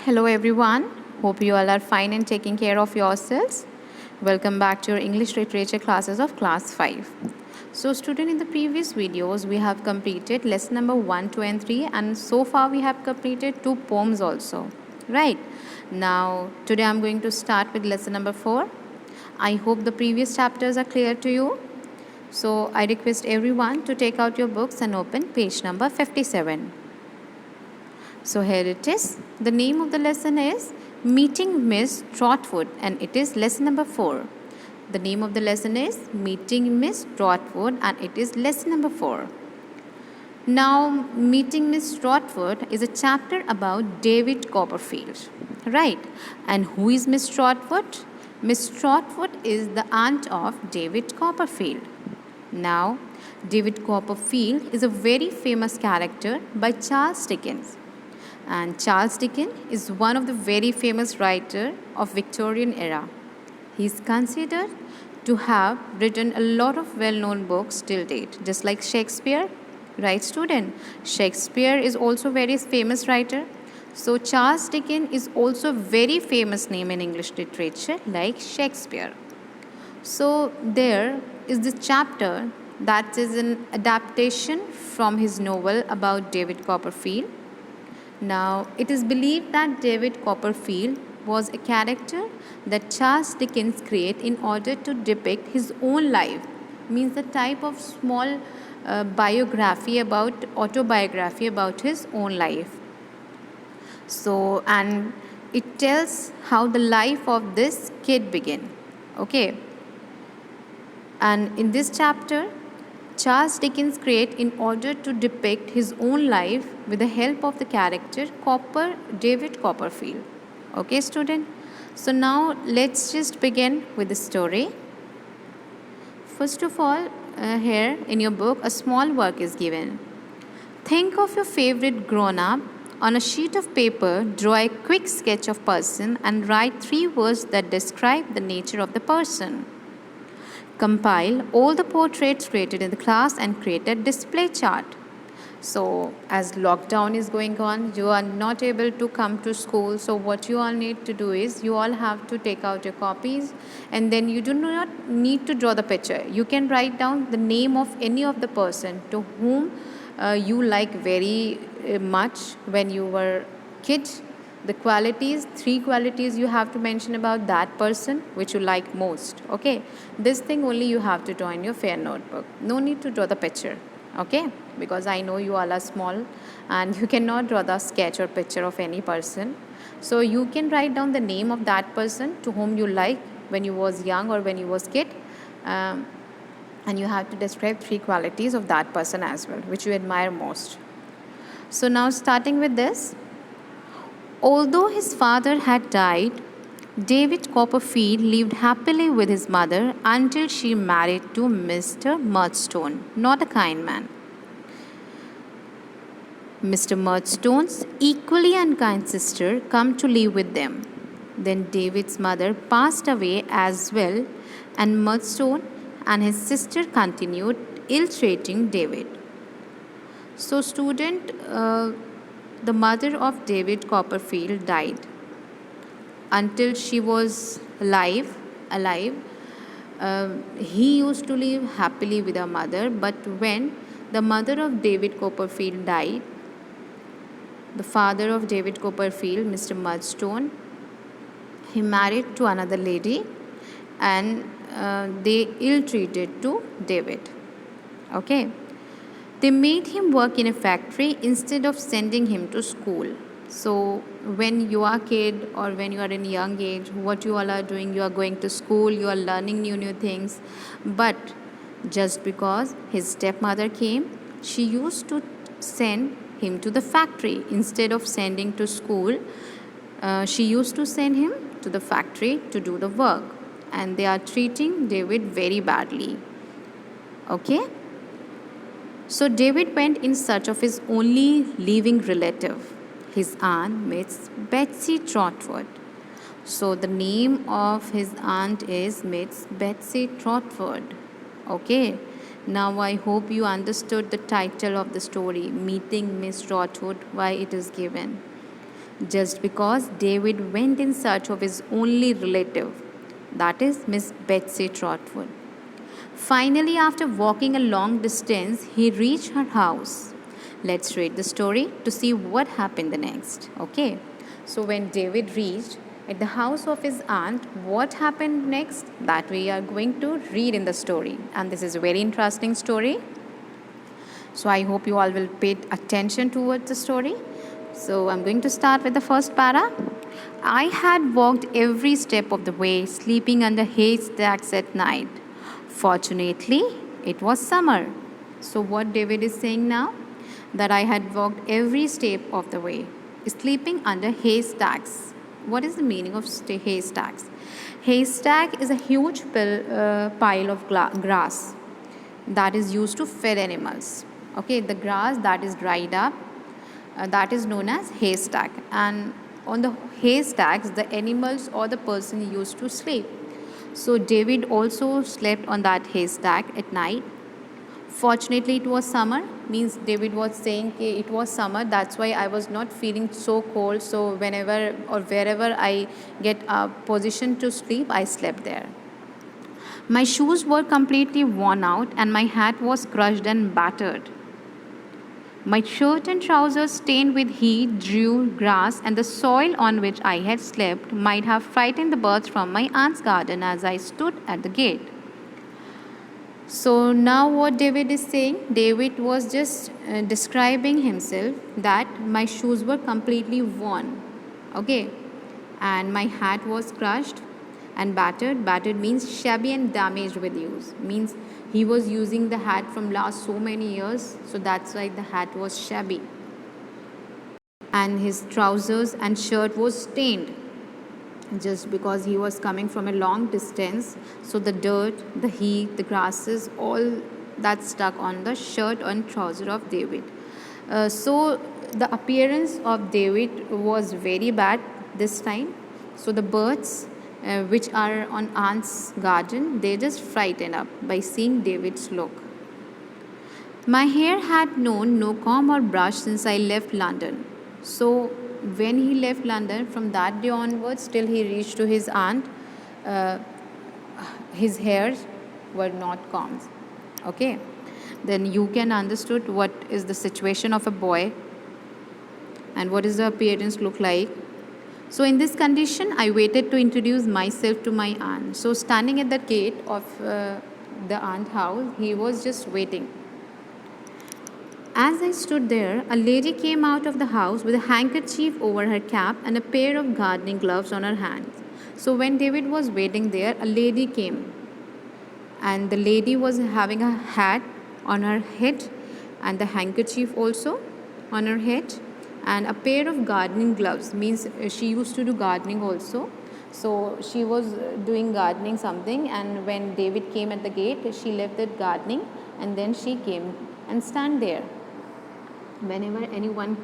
Hello everyone. Hope you all are fine and taking care of yourselves. Welcome back to your English literature classes of class 5. So student, in the previous videos we have completed lesson number 1, 2 and 3, and so far we have completed 2 poems also. Right? Now today I am going to start with lesson number 4. I hope the previous chapters are clear to you. So I request everyone to take out your books and open page number 57. So here it is. The name of the lesson is Meeting Miss Trotwood, and it is lesson number 4. The name of the lesson is Meeting Miss Trotwood, and it is lesson number 4. Now, Meeting Miss Trotwood is a chapter about David Copperfield, right? And who is Miss Trotwood? Miss Trotwood is the aunt of David Copperfield. Now, David Copperfield is a very famous character by Charles Dickens. And Charles Dickens is one of the very famous writers of Victorian era. He is considered to have written a lot of well-known books till date, just like Shakespeare, right student? Shakespeare is also a very famous writer. So Charles Dickens is also a very famous name in English literature like Shakespeare. So there is this chapter that is an adaptation from his novel about David Copperfield. Now, it is believed that David Copperfield was a character that Charles Dickens created in order to depict his own life, means the type of small autobiography about his own life. So, and it tells how the life of this kid began. Okay. And in this chapter, Charles Dickens created in order to depict his own life with the help of the character David Copperfield. Okay, student? So now let's just begin with the story. First of all, here in your book, a small work is given. Think of your favorite grown-up. On a sheet of paper, draw a quick sketch of person and write 3 words that describe the nature of the person. Compile all the portraits created in the class and create a display chart. So as lockdown is going on, you are not able to come to school. So what you all need to do is you all have to take out your copies, and then you do not need to draw the picture. You can write down the name of any of the person to whom you like very much when you were kid. The qualities, 3 qualities you have to mention about that person which you like most. Okay, this thing only you have to draw in your fair notebook. No need to draw the picture. Okay, because I know you all are small and you cannot draw the sketch or picture of any person. So you can write down the name of that person to whom you like when you was young or when you was kid, and you have to describe 3 qualities of that person as well which you admire most. So now starting with this. Although his father had died, David Copperfield lived happily with his mother until she married to Mr. Murdstone, not a kind man. Mr. Murdstone's equally unkind sister came to live with them. Then David's mother passed away as well, and Murdstone and his sister continued ill-treating David. So student, the mother of David Copperfield died. Until she was alive, he used to live happily with her mother. But when the mother of David Copperfield died, the father of David Copperfield, Mr. Murdstone, he married to another lady, and they ill-treated to David. Okay. They made him work in a factory instead of sending him to school. So when you are a kid or when you are in young age, what you all are doing, you are going to school, you are learning new things. But just because his stepmother came, she used to send him to the factory instead of sending to school. She used to send him to the factory to do the work, and they are treating David very badly. Okay. So David went in search of his only living relative, his aunt, Miss Betsy Trotwood. So the name of his aunt is Miss Betsy Trotwood. Okay. Now I hope you understood the title of the story, Meeting Miss Trotwood, why it is given. just because David went in search of his only relative, that is Miss Betsy Trotwood. Finally, after walking a long distance, he reached her house. Let's read the story to see what happened the next. Okay. So when David reached at the house of his aunt, what happened next? That we are going to read in the story. And this is a very interesting story. So I hope you all will pay attention towards the story. So I'm going to start with the first para. I had walked every step of the way, sleeping under haystacks at night. Fortunately, it was summer. So what David is saying now? That I had walked every step of the way, sleeping under haystacks. What is the meaning of haystacks? Haystack is a huge pile of grass that is used to feed animals. Okay, the grass that is dried up, that is known as haystack. And on the haystacks, the animals or the person used to sleep. So David also slept on that haystack at night. Fortunately, it was summer. Means David was saying it was summer. That's why I was not feeling so cold. So whenever or wherever I get a position to sleep, I slept there. My shoes were completely worn out and my hat was crushed and battered. My shirt and trousers stained with heat, dew, grass, and the soil on which I had slept might have frightened the birds from my aunt's garden as I stood at the gate. So now what David is saying, David was just describing himself that my shoes were completely worn. Okay, and my hat was crushed and battered. Battered means shabby and damaged with use. Means he was using the hat from last so many years, so that's why the hat was shabby. And his trousers and shirt was stained just because he was coming from a long distance. So the dirt, the heat, the grasses, all that stuck on the shirt and trouser of David. So the appearance of David was very bad this time. So the birds, which are on aunt's garden, they just frightened up by seeing David's look. My hair had known no comb or brush since I left London. So when he left London, from that day onwards till he reached to his aunt, uh, his hairs were not combed. Okay, then you can understood what is the situation of a boy and what is the appearance look like. So in this condition, I waited to introduce myself to my aunt. So standing at the gate of the aunt house, he was just waiting. As I stood there, a lady came out of the house with a handkerchief over her cap and a pair of gardening gloves on her hands. So when David was waiting there, a lady came, and the lady was having a hat on her head and the handkerchief also on her head and a pair of gardening gloves. Means she used to do gardening also. So she was doing gardening something, and when David came at the gate, she left that gardening and then she came and stand there. Whenever anyone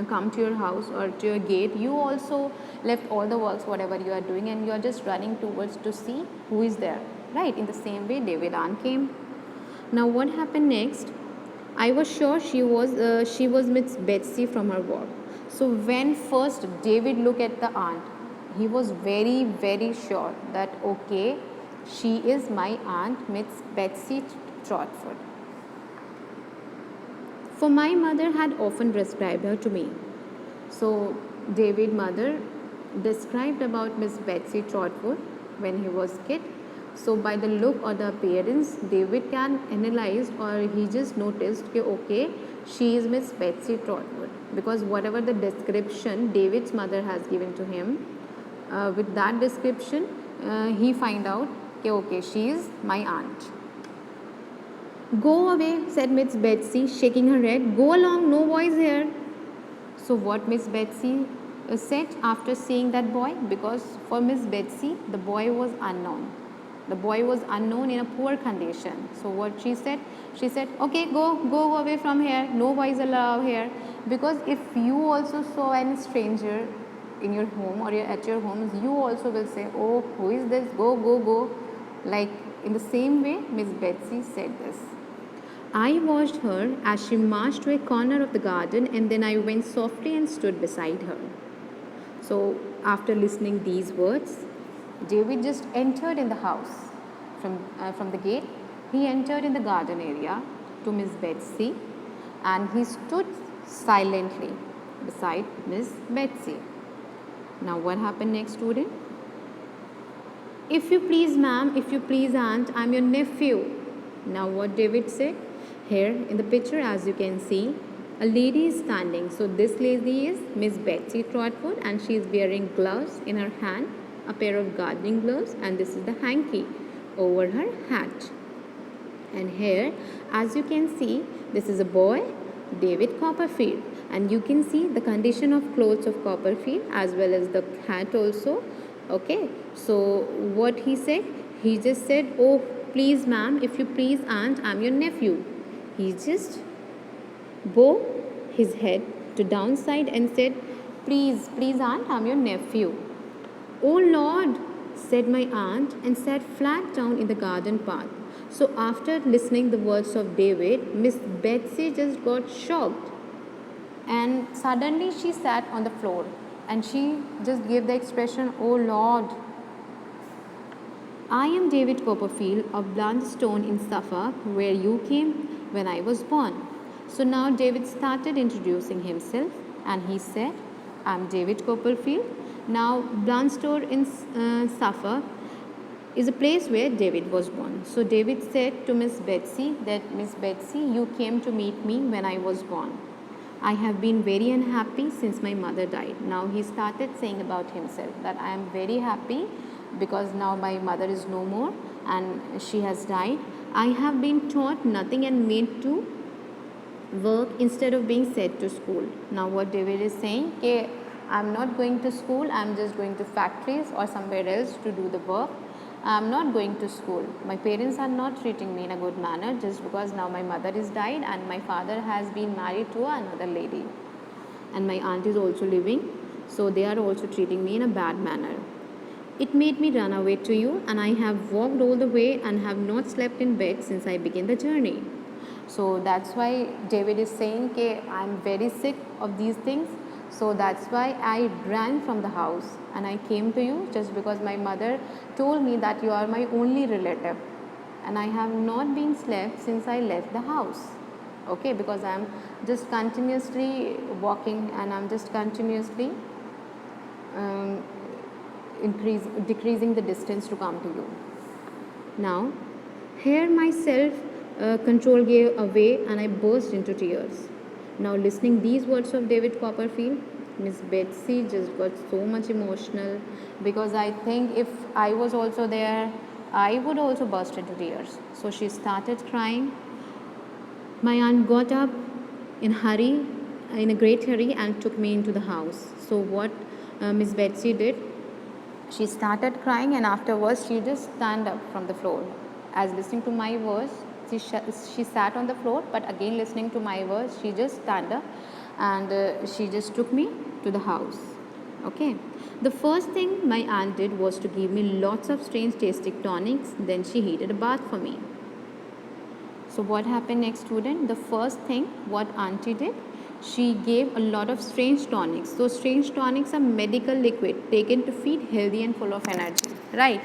come to your house or to your gate, you also left all the works whatever you are doing and you are just running towards to see who is there, right? In the same way David aunt came. Now what happened next? I was sure she was Miss Betsy from her work. So when first David looked at the aunt, he was very sure that okay, she is my aunt Miss Betsy Trotwood. For my mother had often described her to me. So David's mother described about Miss Betsy Trotwood when he was kid. So by the look or the appearance, David can analyze or he just noticed that okay, she is Miss Betsy Trotwood, because whatever the description David's mother has given to him, with that description, he find out that okay, she is my aunt. Go away, said Miss Betsy, shaking her head. Go along, no boys here. So what Miss Betsy said after seeing that boy? Because for Miss Betsy, the boy was unknown. The boy was unknown in a poor condition. So what she said? She said, okay, go away from here. No boys allowed here. Because if you also saw any stranger in your home or at your homes, you also will say, oh, who is this? Go. Like in the same way, Miss Betsy said this. I watched her as she marched to a corner of the garden and then I went softly and stood beside her. So after listening these words, David just entered in the house from the gate. He entered in the garden area to Miss Betsy, and he stood silently beside Miss Betsy. Now what happened next, student? If you please, ma'am, if you please, aunt, I'm your nephew. Now what David said? Here in the picture, as you can see, a lady is standing. So this lady is Miss Betsy Trotwood, and she is wearing gloves in her hand, a pair of gardening gloves, and this is the hanky over her hat. And here, as you can see, this is a boy, David Copperfield, and you can see the condition of clothes of Copperfield as well as the hat also. Okay, so what he said? He just said, "Oh, please, ma'am, if you please, aunt, I'm your nephew." He just bowed his head to downside and said, "Please, please, aunt, I'm your nephew." "Oh Lord," said my aunt, and sat flat down in the garden path. So after listening the words of David, Miss Betsy just got shocked, and suddenly she sat on the floor and she just gave the expression, "Oh Lord." "I am David Copperfield of Blunderstone in Suffolk, where you came when I was born." So now David started introducing himself, and he said, "I'm David Copperfield. Now, Blunderstone in Suffolk is a place where David was born." So David said to Miss Betsy that, "Miss Betsy, you came to meet me when I was born. I have been very unhappy since my mother died." Now he started saying about himself that, "I am very happy because now my mother is no more and she has died. I have been taught nothing and made to work instead of being sent to school." Now what David is saying, okay, I'm not going to school, I'm just going to factories or somewhere else to do the work. I'm not going to school. My parents are not treating me in a good manner just because now my mother is died and my father has been married to another lady. And my aunt is also living, so they are also treating me in a bad manner. It made me run away to you, and I have walked all the way and have not slept in bed since I began the journey. So that's why David is saying, okay, I'm very sick of these things. So that's why I ran from the house and I came to you just because my mother told me that you are my only relative. And I have not been slept since I left the house. Okay, because I'm just continuously walking and I'm just continuously decreasing the distance to come to you. Now, here my self-control gave away and I burst into tears. Now, listening these words of David Copperfield, Miss Betsy just got so much emotional, because I think if I was also there, I would also burst into tears. So she started crying. My aunt got up in a great hurry, and took me into the house. So what Miss Betsy did, she started crying, and afterwards she just stand up from the floor. As listening to my words, she sat on the floor, but again listening to my words, she just stand up, and she just took me to the house. Okay. The first thing my aunt did was to give me lots of strange tasting tonics. Then she heated a bath for me. So what happened next, student? The first thing what auntie did, she gave a lot of strange tonics. So strange tonics are medical liquid taken to feel healthy and full of energy, right?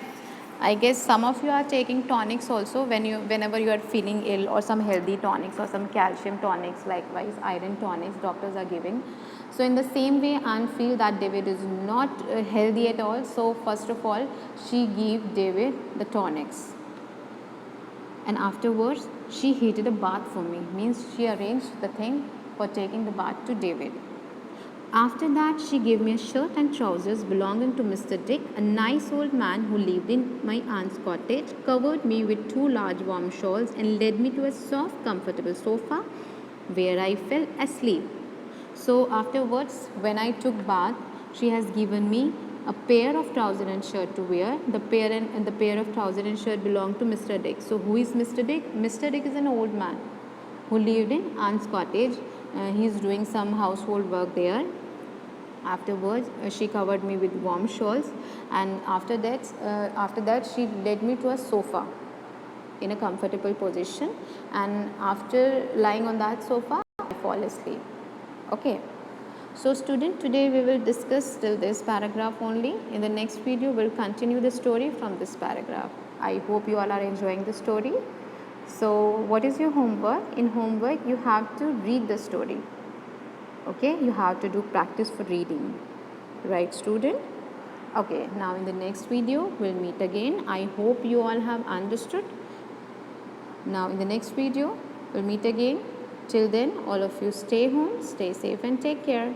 I guess some of you are taking tonics also whenever you are feeling ill, or some healthy tonics or some calcium tonics, likewise iron tonics doctors are giving. So in the same way, aunt feel that David is not healthy at all. So first of all, she gave David the tonics. And afterwards, she heated a bath for me. Means she arranged the thing for taking the bath to David. After that, she gave me a shirt and trousers belonging to Mr. Dick, a nice old man who lived in my aunt's cottage, covered me with 2 large warm shawls, and led me to a soft, comfortable sofa where I fell asleep. So afterwards, when I took bath, she has given me a pair of trouser and shirt to wear. The pair of trouser and shirt belong to Mr. Dick. So who is Mr. Dick? Mr. Dick is an old man who lived in aunt's cottage. He is doing some household work there. Afterwards, she covered me with warm shawls, and after that, she led me to a sofa in a comfortable position, and after lying on that sofa, I fall asleep. Okay. So student, today we will discuss till this paragraph only. In the next video, we'll continue the story from this paragraph. I hope you all are enjoying the story. So what is your homework? In homework, you have to read the story. Okay, you have to do practice for reading. Right, student? Okay, now in the next video, we'll meet again. I hope you all have understood. Now in the next video, we'll meet again. Till then, all of you stay home, stay safe and take care.